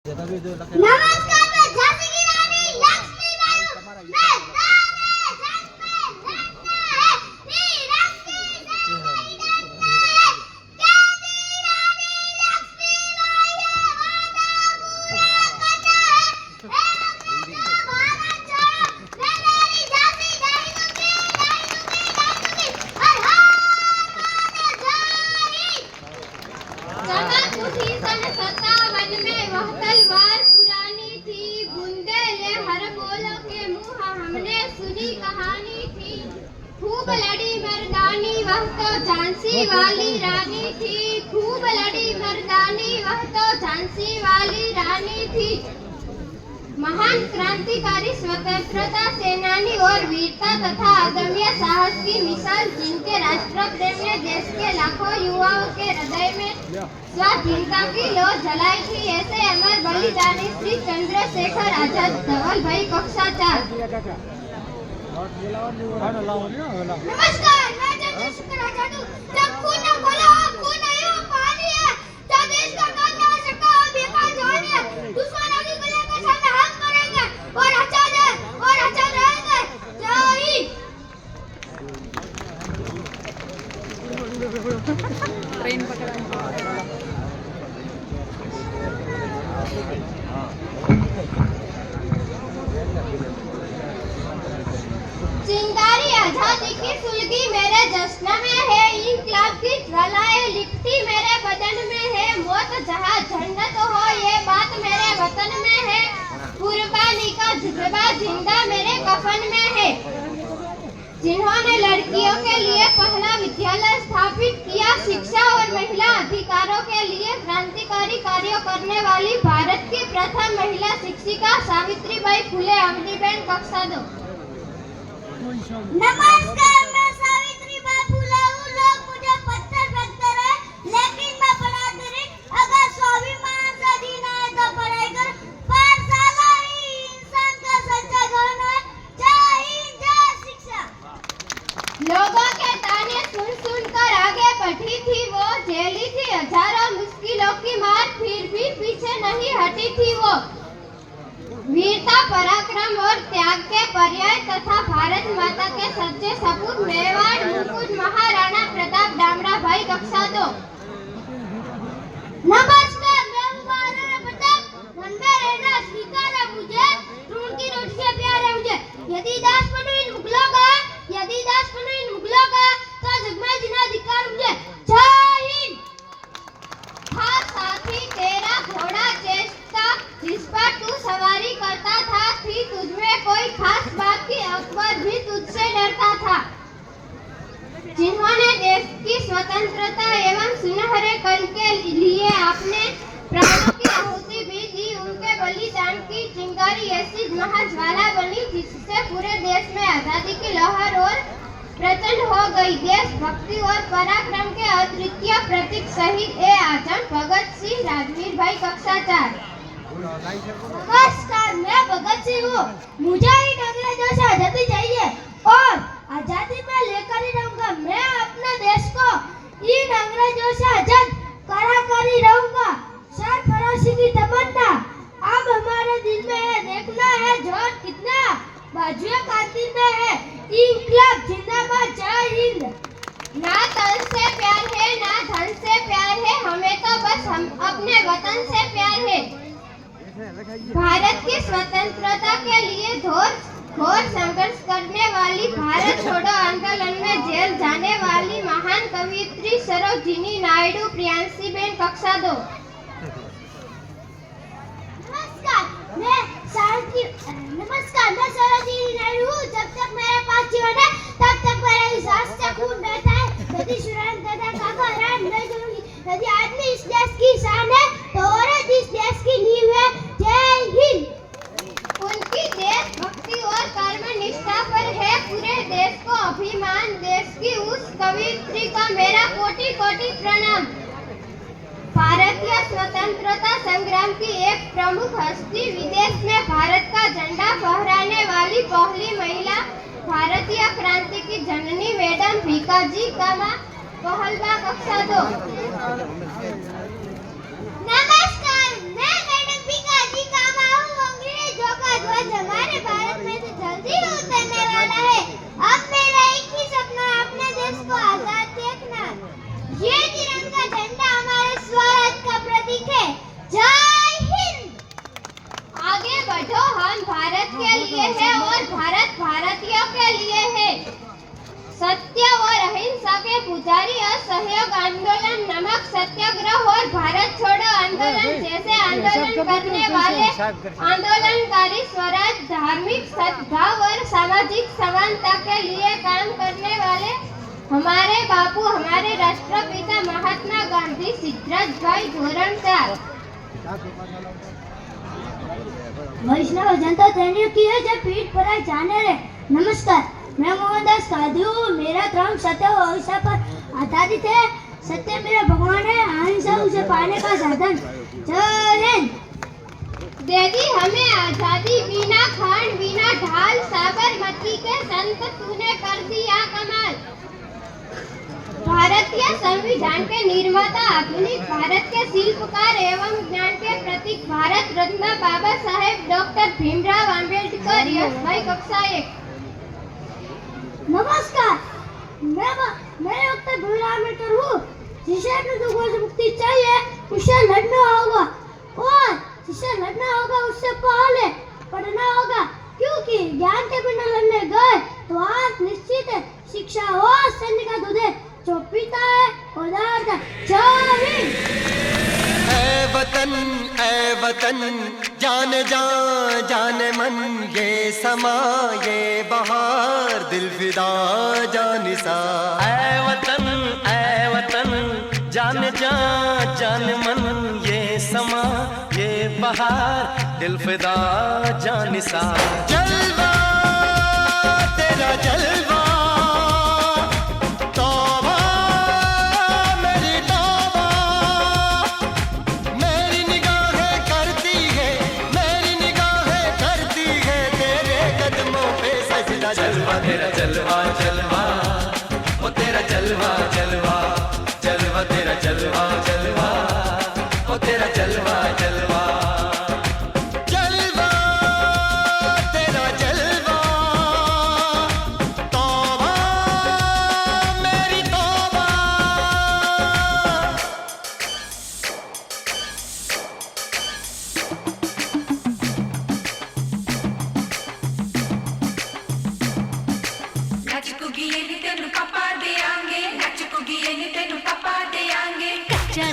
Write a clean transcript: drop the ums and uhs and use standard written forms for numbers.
नमस्कार, मैं झांसी की रानी लक्ष्मीबाई हूँ। मैं गाने जग में रखना है तिरंगे से कोई डरना है। कहती रानी लक्ष्मीबाई वादा पूरा करना है। अपना भारत छोड़ो, मैं मेरी झांसी नहीं दूंगी, नहीं दूंगी, नहीं दूंगी। हर हर जय हिंद। चमक उठी सन 57 में वह तलवार पुरानी थी, बुंदेले हर बोलों के मुँह हमने सुनी कहानी थी। खूब लड़ी मर्दानी वह तो झांसी वाली रानी थी, खूब लड़ी मर्दानी वह तो झांसी वाली रानी थी। महान क्रांतिकारी स्वतंत्रता सेनानी और वीरता तथा अदम्य साहस की मिसाल, जिनके राष्ट्र प्रेम ने देश के लाखों युवाओं के हृदय में स्वाधीनता की लौ जलाई थी, ऐसे अमर बलिदानी श्री चंद्रशेखर आजाद धवल भाई कक्षा 4। नमस्कार, मैं चंद्रशेखर आजाद हूँ। जब खून न बोला खून नहीं हो पानी है, जब देश का काम न हो सका हो बेकार जवानी है। दुश्मनों की गले के सामने हम करेंगे और अच्छा रहेंगे। जय हिंद। ट्रेन पकड़ा चिंगारी आजादी की सुलगी मेरे जश्न में है, इंकलाब की ज्वालाएं लिपटी मेरे बदन में है। मौत जहाँ जन्नत हो ये बात मेरे वतन में है, कुर्बानी का जज्बा जिंदा मेरे कफन में है। जिन्होंने लड़कियों के लिए पहला विद्यालय स्थापित किया, शिक्षा और महिला अधिकारों के लिए क्रांतिकारी कार्य करने वाली भारत की प्रथम महिला शिक्षिका सावित्रीबाई फुले अवनीबेन कक्षा 2। नमस्कार, मैं सावित्रीबाई फुले हूँ। लोग मुझे पत्थर फेंकते रहे, लेकिन मैं पढ़ा करी। अगर स्वाभिमान से जीना है तो पढ़ाई कर, पाठशाला ही इंसान का सच्चा घर है। जय हिंद, जय शिक्षा। लोगों के ताने सुन सुन कर आगे बढ़ी थी वो, झेली थी हजारों मुश्किलों की मार, फिर भी पीछे नहीं हटी थी वो। वीरता, पराक्रम और त्याग के पर्याय तथा भारत माता के सच्चे सपूत मेवाड़ मुकुट महाराणा प्रताप दामरा भाई कक्षा 2। नमस्कार, मैं हूँ महाराणा प्रताप। मन में रहना स्वीकार है मुझे, ड्रोन की रोटी से प्यार है मुझे। यदि दास बनूं इन मुगलों का, यदि दास बनूं इन मुगलों का, तो जग में जीना अधिकार मुझे। जय हिंद। था साथी तेरा घोड़ा चेष्टा, जिस पर तू सवारी करता था, थी तुझमें कोई खास बात की अकबर भी तुझसे डरता था। जिन्होंने देश की स्वतंत्रता एवं सुनहरे कल के लिए अपने प्राणों की आहुति भी दी, उनके बलिदान की चिंगारी ऐसी महाज्वाला बनी जिससे पूरे देश में आजादी की लहर और प्रचंड हो गई। देशभक्ति और पराक्रम के अद्वितीय प्रतीक शहीद ए आजम भगत सिंह राजवीर भाई कक्षा 4। नमस्कार, मैं भगत सिंह हूँ। मुझे इन अंग्रेजों से आजादी चाहिए और आजादी में लेकर ही रहूंगा। मैं अपने देश को इन अंग्रेजों से आजाद करा कर ही रहूंगा। सरफरोशी की तमन्ना अब हमारे दिल में है, देखना है जोर कितना बाजुए कातिल में है। इंकलाब जिंदाबाद, जय हिंद। ना तन से प्यार है ना धन से प्यार है, हमें तो बस हम अपने वतन से प्यार है। भारत की स्वतंत्रता के लिए घोर संघर्ष करने वाली, भारत छोड़ो आंदोलन में जेल जाने वाली महान कवयित्री सरोजिनी नायडू प्रियांशीबेन कक्षा 2। नमस्कार, मैं सरोजिनी नायडू हूँ। जब तक मेरे पास जीवन है तब तक मेरे सांस से खून बहता है। यदि सुरंतता का घरान नहीं करूँगी, यदि आदमी इस देश की शान है तो औरत इस देश की नींव है। जय हिंद। उनकी देशभक्ति और कर्म निष्ठा पर है पूरे देश को अभिमान। देश की उस कवयित्री का मेरा कोटि कोटि प्रणाम। भारतीय स्वतंत्रता संग्राम की एक प्रमुख हस्ती, विदेश में भारत का झंडा फहराने वाली पहली महिला, भारतीय क्रांति की जननी मैडम भीकाजी कामा पहलवा कक्षा 2। नमस्कार, मैं मैडम भीकाजी आंदोलन, नमक सत्याग्रह और भारत छोड़ो आंदोलन जैसे आंदोलन करने वाले आंदोलनकारी स्वराज, धार्मिक सद्भाव और सामाजिक समानता के लिए काम करने वाले हमारे बापू, हमारे राष्ट्रपिता महात्मा गांधी, सिद्धराज भाई धोरणकर। वैष्णव जनता तैनियों की है जब पीठ पर आए जाने रे। नमस्कार, मैं मोहनदास गांधी हूँ। मेरा क्रम सत्य और अहिंसा पर आधारित है। सत्य मेरा भगवान है, अहिंसा उसे पाने का साधन। जय हिंद। देवी हमें आजादी, बिना खान बिना ढाल, साबरमती के संत तूने कर दिया कमाल। भारतीय संविधान के निर्माता, आधुनिक भारत के शिल्पकार एवं ज्ञान के प्रतीक, भारत रत्न बाबा साहेब डॉक्टर भीमराव अंबेडकर, यश भाई कक्षा 1। नमस्कार, मैं डॉक्टर भीमराव अंबेडकर हूँ। जिसे अपने दुखों से मुक्ति चाहिए उसे लड़ना होगा, और जिसे लड़ना होगा उससे पहले पढ़ना होगा, क्योंकि ज्ञान के बिना लड़ने गए तो आज निश्चित है शिक्षा और सैन्य का दूध है जो पीता है पदार्थ। जय हिंद। ऐ वतन जान जान मन, ये समा ये बहार दिल फिदा जानिसा। ऐ वतन जान जान मन, ये समा ये बहार दिल फिदा जानिसा। जलवा तेरा जलवा, जलवा तेरा जलवा जलवा, वो तेरा जलवा जलवा, जलवा तेरा जलवा जलवा, वो तेरा जलवा जलवा। जलवा तेरा जलवा, तौबा मेरी तौबा। नच कुगिए नी तेनू पापा देंगे, नच कुगिए नी तेनू पापा देंगे। कच्चा